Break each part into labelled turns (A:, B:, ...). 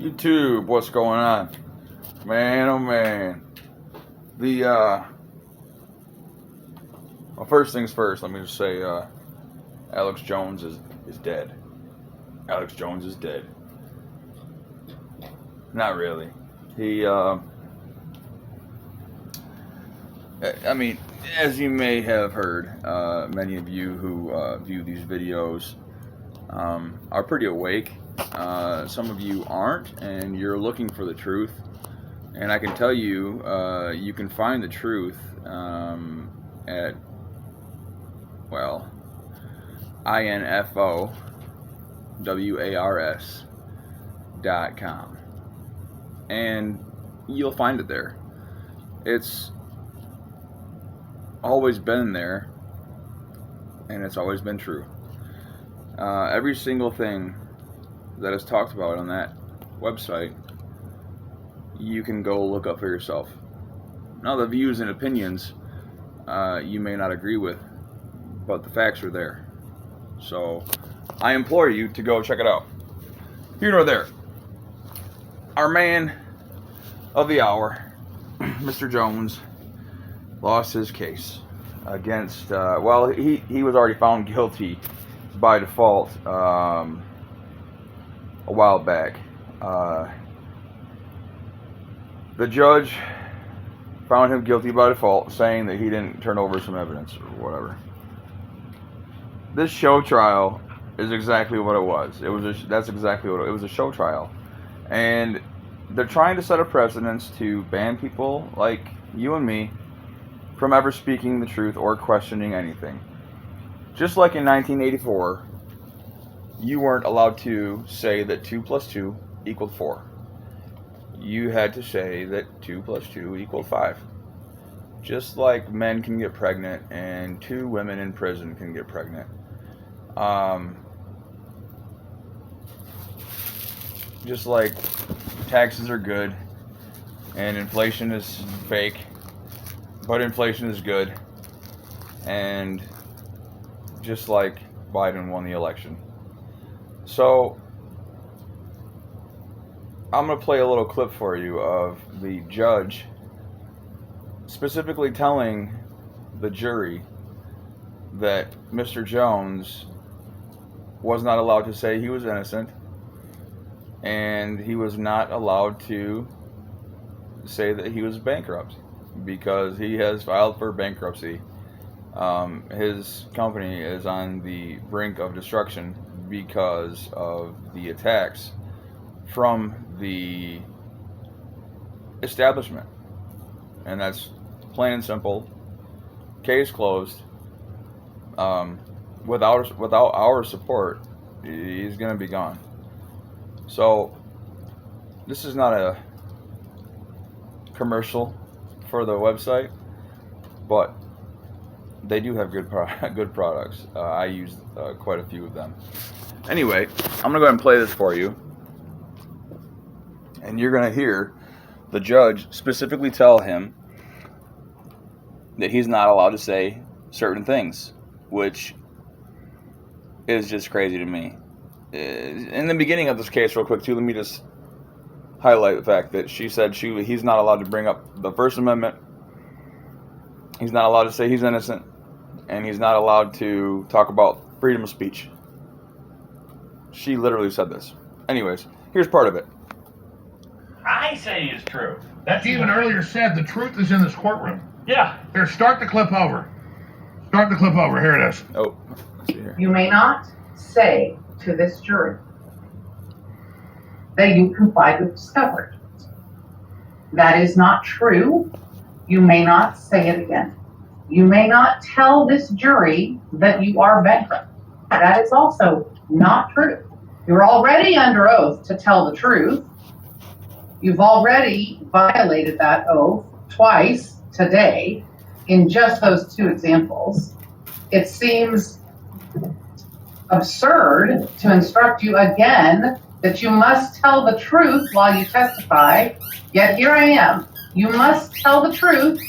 A: YouTube, what's going on? Man, oh man. Well, first things first, let me just say, Alex Jones is dead. Alex Jones is dead. Not really. I mean, as you may have heard, many of you who view these videos are pretty awake. Some of you aren't, and you're looking for the truth. And I can tell you, you can find the truth at, well, infowars.com. And you'll find it there. It's always been there, and it's always been true. Every single thing that is talked about on that website, you can go look up for yourself. Now, the views and opinions you may not agree with, but the facts are there. So I implore you to go check it out. Here nor there. Our man of the hour, Mr. Jones, lost his case against, well, he was already found guilty by default a while back. The judge found him guilty by default, saying that he didn't turn over some evidence or whatever. This show trial is exactly what it was. That's exactly what it was, a show trial. And they're trying to set a precedence to ban people like you and me from ever speaking the truth or questioning anything. Just like in 1984, you weren't allowed to say that 2 plus 2 equaled 4. You had to say that 2 plus 2 equaled 5. Just like men can get pregnant and 2 women in prison can get pregnant. Just like taxes are good and inflation is fake, but inflation is good. And just like Biden won the election. So I'm going to play a little clip for you of the judge specifically telling the jury that Mr. Jones was not allowed to say he was innocent, and he was not allowed to say that he was bankrupt because he has filed for bankruptcy. His company is on the brink of destruction because of the attacks from the establishment. And that's plain and simple. Case closed. Without our support, he's going to be gone. So this is not a commercial for the website, but they do have good products. I use quite a few of them. Anyway, I'm going to go ahead and play this for you. And you're going to hear the judge specifically tell him that he's not allowed to say certain things, which is just crazy to me. In the beginning of this case, real quick, too, let me just highlight the fact that she said he's not allowed to bring up the First Amendment. He's not allowed to say he's innocent. And he's not allowed to talk about freedom of speech. She literally said this. Anyways, here's part of it.
B: I say is true.
C: That's even earlier said the truth is in this courtroom.
B: Yeah.
C: Here, start the clip over. Start the clip over. Here it is.
A: Oh, let's see here.
D: You may not say to this jury that you complied with discovery. That is not true. You may not say it again. You may not tell this jury that you are bankrupt. That is also not true. You're already under oath to tell the truth. You've already violated that oath twice today in just those 2 examples. It seems absurd to instruct you again that you must tell the truth while you testify, yet here I am. You must tell the truth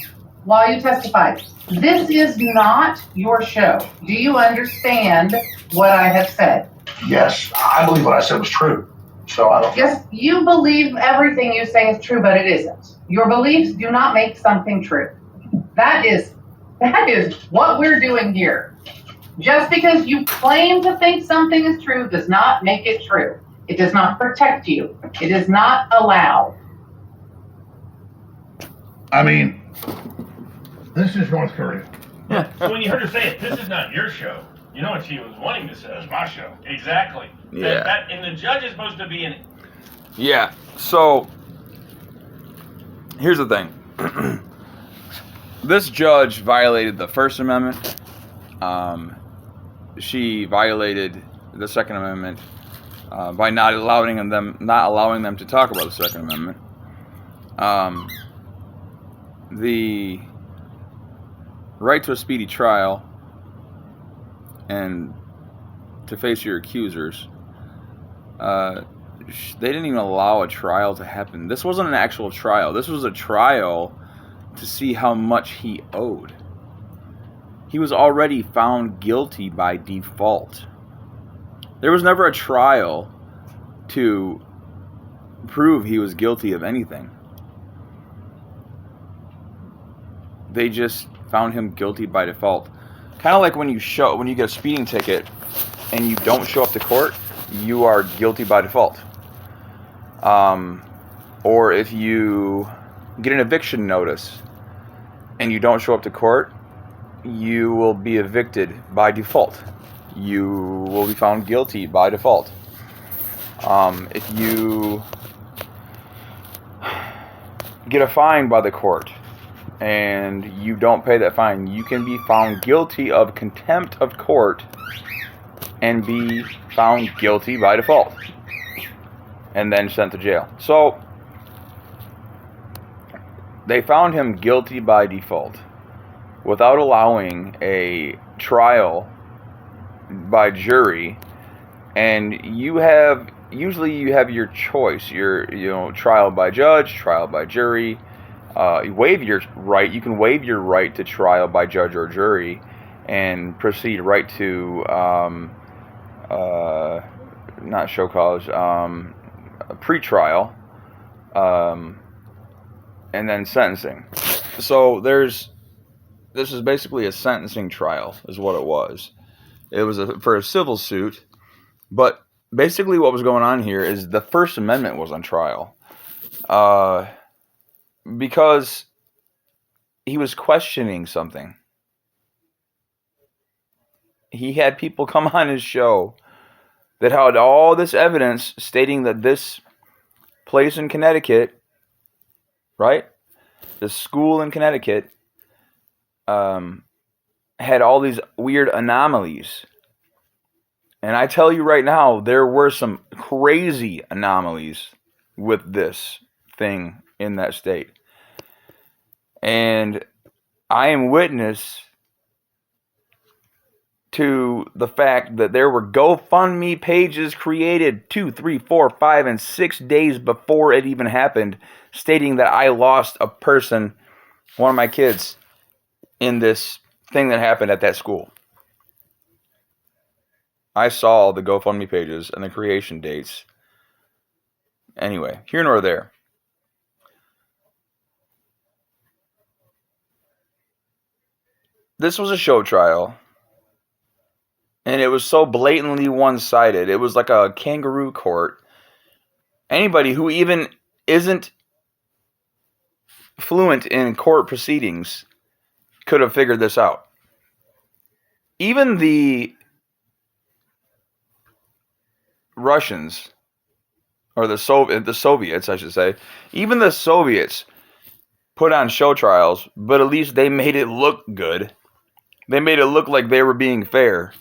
D: while you testify. This is not your show. Do you understand what I have said?
C: Yes, I believe what I said was true.
E: So I don't.
D: Yes, you believe everything you say is true, but it isn't. Your beliefs do not make something true. That is what we're doing here. Just because you claim to think something is true does not make it true. It does not protect you. It is not allowed.
C: I mean, this is North Korea.
B: So when you heard her say it, this is not your show. You know what she was wanting to say? It's my show. Exactly.
A: Yeah.
B: And the judge is supposed to be in.
A: Yeah. So here's the thing. This judge violated the First Amendment. She violated the Second Amendment by not allowing them to talk about the Second Amendment. The right to a speedy trial and to face your accusers. They didn't even allow a trial to happen. This wasn't an actual trial. This was a trial to see how much he owed. He was already found guilty by default. There was never a trial to prove he was guilty of anything. They just found him guilty by default. Kind of like when you get a speeding ticket and you don't show up to court, you are guilty by default. Or if you get an eviction notice and you don't show up to court, you will be evicted by default. You will be found guilty by default. If you get a fine by the court and you don't pay that fine, you can be found guilty of contempt of court and be found guilty by default and then sent to jail. So they found him guilty by default without allowing a trial by jury, and usually you have your choice, your trial by judge, trial by jury. You can waive your right to trial by judge or jury and proceed right to not show cause, pre-trial, and then sentencing. So this is basically a sentencing trial is what it was. It was for a civil suit, but basically what was going on here is the First Amendment was on trial. Because he was questioning something. He had people come on his show that had all this evidence stating that this place in Connecticut, right? The school in Connecticut had all these weird anomalies. And I tell you right now, there were some crazy anomalies with this thing in that state. And I am witness to the fact that there were GoFundMe pages created 2, 3, 4, 5, and 6 days before it even happened, stating that I lost a person, one of my kids, in this thing that happened at that school. I saw the GoFundMe pages and the creation dates. Anyway, here nor there. This was a show trial, and it was so blatantly one-sided. It was like a kangaroo court. Anybody who even isn't fluent in court proceedings could have figured this out. Even the Russians, or the Soviets, I should say, even the Soviets put on show trials, but at least they made it look good. They made it look like they were being fair.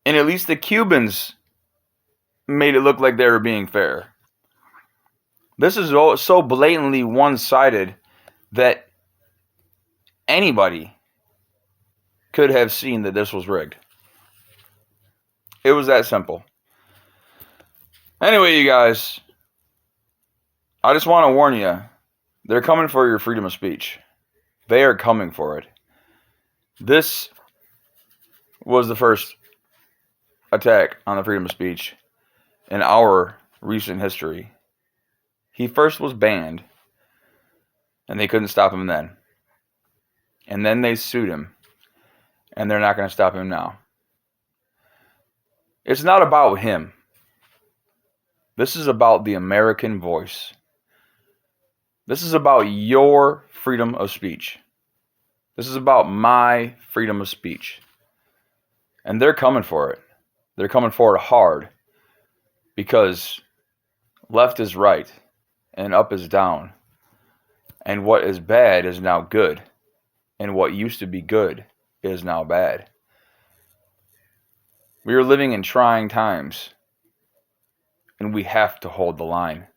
A: And at least the Cubans made it look like they were being fair. This is so blatantly one-sided that anybody could have seen that this was rigged. It was that simple. Anyway, you guys, I just want to warn you, they're coming for your freedom of speech. They are coming for it. This was the first attack on the freedom of speech. in our recent history. He first was banned, and they couldn't stop him then. And then they sued him, and they're not going to stop him now. It's not about him. This is about the American voice. This is about your freedom of speech. This is about my freedom of speech. And they're coming for it. They're coming for it hard. Because left is right and up is down. And what is bad is now good. And what used to be good is now bad. We are living in trying times. And we have to hold the line.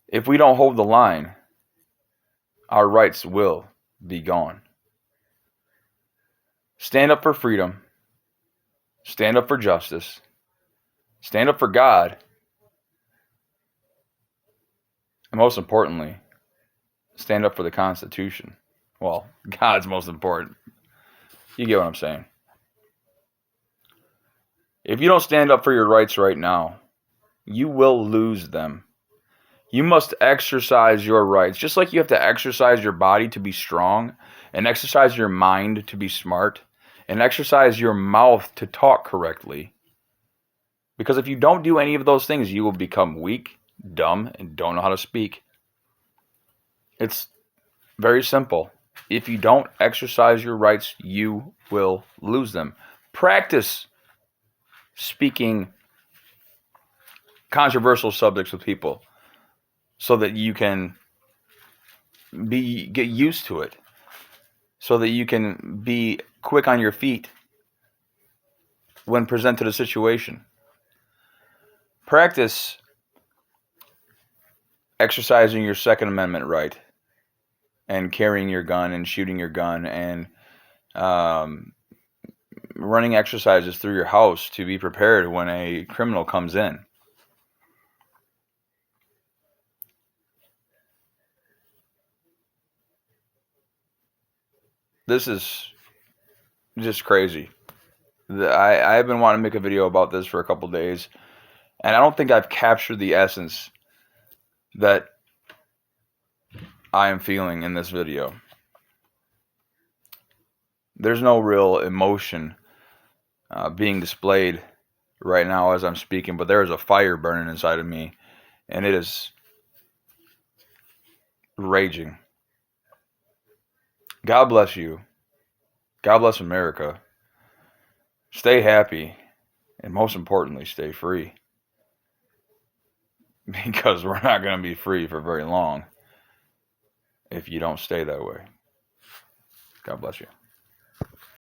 A: If we don't hold the line, our rights will be gone. Stand up for freedom. Stand up for justice. Stand up for God. And most importantly, stand up for the Constitution. Well, God's most important. You get what I'm saying. If you don't stand up for your rights right now, you will lose them. You must exercise your rights. Just like you have to exercise your body to be strong, and exercise your mind to be smart, and exercise your mouth to talk correctly. Because if you don't do any of those things, you will become weak, dumb, and don't know how to speak. It's very simple. If you don't exercise your rights, you will lose them. Practice speaking controversial subjects with people so that you can get used to it, so that you can be quick on your feet when presented a situation. Practice exercising your Second Amendment right and carrying your gun and shooting your gun and running exercises through your house to be prepared when a criminal comes in. This is just crazy. I've been wanting to make a video about this for a couple days, and I don't think I've captured the essence that I am feeling in this video. There's no real emotion being displayed right now as I'm speaking, but there is a fire burning inside of me, and it is raging. God bless you. God bless America. Stay happy, and most importantly, stay free. Because we're not going to be free for very long if you don't stay that way. God bless you.